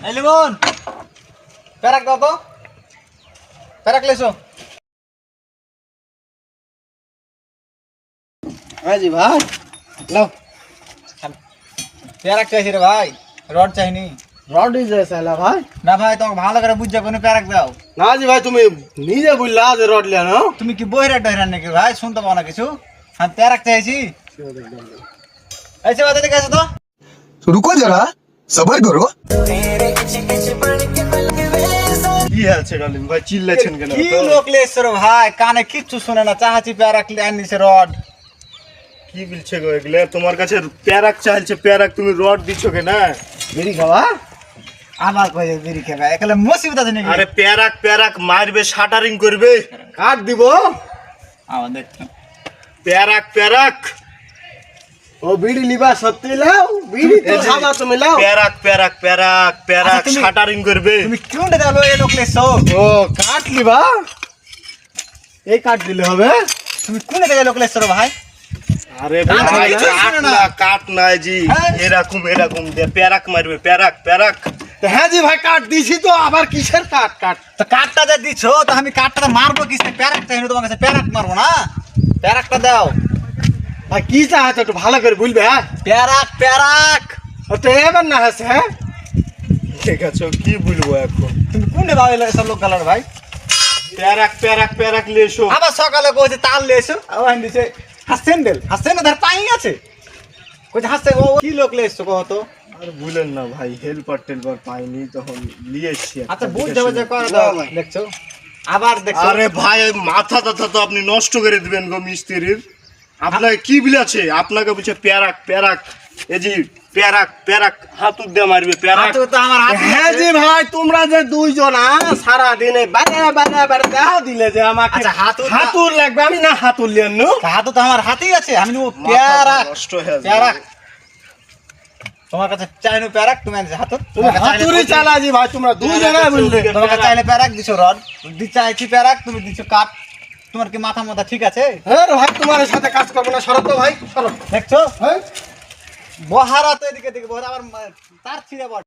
এই লিমন প্যারাক দাও তো, প্যারাক লেছো। হ্যাঁ জি ভাই, লাও। প্যারাক চাইছি রে ভাই, রড চাইনি। রড দিছে সালা ভাই। না ভাই তোমাকে ভালো করে বুঝা কোনো প্যারাক দাও। না জি ভাই, তুমি নিজে বুঝলা যে রড লিয়া না। তুমি কি বইরা ডইরা নাকি ভাই, শুনতে পাও না কিছু? আমি প্যারাক চাইছি। ऐसे बात है कैसे तो रुको जरा सबर करो। কি আছে ডালিম ভাই, চিল্লাছেন কেন? কি লোক লেছো রে ভাই, কানে কিচ্ছু শুনে না, চাহাচি প্যারাক আনিছে রড। কি বলছে গো এগুলা? তোমার কাছে প্যারাক চাইছে, প্যারাক তুমি রড দিছো কেন? বিড়ি খাওয়া আমার কই বিড়ি খাবা একলে মুসিবত আছে নাকি? আরে প্যারাক প্যারাক মারবে, শাটারিং করবে, কাট দিব। আমাদের প্যারাক প্যারাক ও বিড়ি লিবা সত্যি লাও, বিড়ি তো খাবা তুমি লাও। প্যারাক প্যারাক প্যারাক প্যারাক আচ্ছা, তুমি- শাটারিং করবে। তুমি কোনটা দাও এই লোক লেছো? ও কাট লিবা, এই কাট দিলে হবে। তুমি কোনটা দাও লোক লেছো রে ভাই? আরে কাট ভাই দিলে কাট হবে না। না, কাট নাই জি, হ্যাঁ। এরকম এরকম দিয়ে প্যারাক মারবে, প্যারাক প্যারাক। হ্যাঁ জি ভাই, কাট দিছি তো, আবার কিসের কাট? কাট তো কাটটা যা দিছো, তো আমি কাটটা মারবো কিসে? প্যারাক চাইনি তোমার কাছে, প্যারাক মারবো না, প্যারাকটা দাও। ভাই কি চাহাতো একটু ভালো করে বলবে। হ্যাঁ প্যারাক প্যারাক তো এবার না আছে। হ্যাঁ ঠিক আছে, কি বলবো এখন? তুমি কোনটা দাও এসব লোক গালার ভাই? প্যারাক প্যারাক প্যারাক লেসো। আবার সকালে কইছে তাল লেছো, আবার দিছে হাসেন্ডেল, হাসেন্ডেল ধর পাই আছে, কইছে হাসে ও কি লোক লেছো কও তো। আর ভুলেন না ভাই, হেল্পার টেলপার পাইনি তখন নিয়েছি। আচ্ছা বুঝতে হবে যে করে দাও, দেখছো আবার দেখছো। আরে ভাই মাথা টাথা তো আপনি নষ্ট করে দিবেন গো মিস্ত্রির। আপনাকে কি বলেছে? আপনাকে বলছে প্যারাক প্যারাক, এই যে প্যারাক প্যারাক হাতুর দিয়ে মারবে প্যারাক। হাতু তো আমার হাত। হ্যাঁ জি ভাই, তোমরা যে দুইজন সারা দিনে বারে বারে বারে দেওয়া দিলে যে আমাকে আচ্ছা, হাতুর- হাতুর লাগবে, আমি না হাতুর লিয়ান নো। হাতু তো আমার হাতেই আছে, আমি নেবো প্যারাক। নষ্ট হয়ে যাবে। প্যারাক তোমার কাছে চাইনো প্যারাক, তুমি আনছো হাতু। তুমি হাতুরি চালাজি ভাই, তোমরা দুইজনে বললে। তোমার কাছে চাইলে প্যারাক দিছো রড, চাইছি প্যারাক, তুমি দিছো কাঠ। তোমার কি মাথা মাথা ঠিক আছে? হ্যাঁ রে ভাই, তোমার সাথে কাজ করবো না, সরো তো ভাই, সরো। দেখছো হ্যাঁ বহারা তো এদিকে দিকে বহারা আবার তার ছিঁড়ে বট।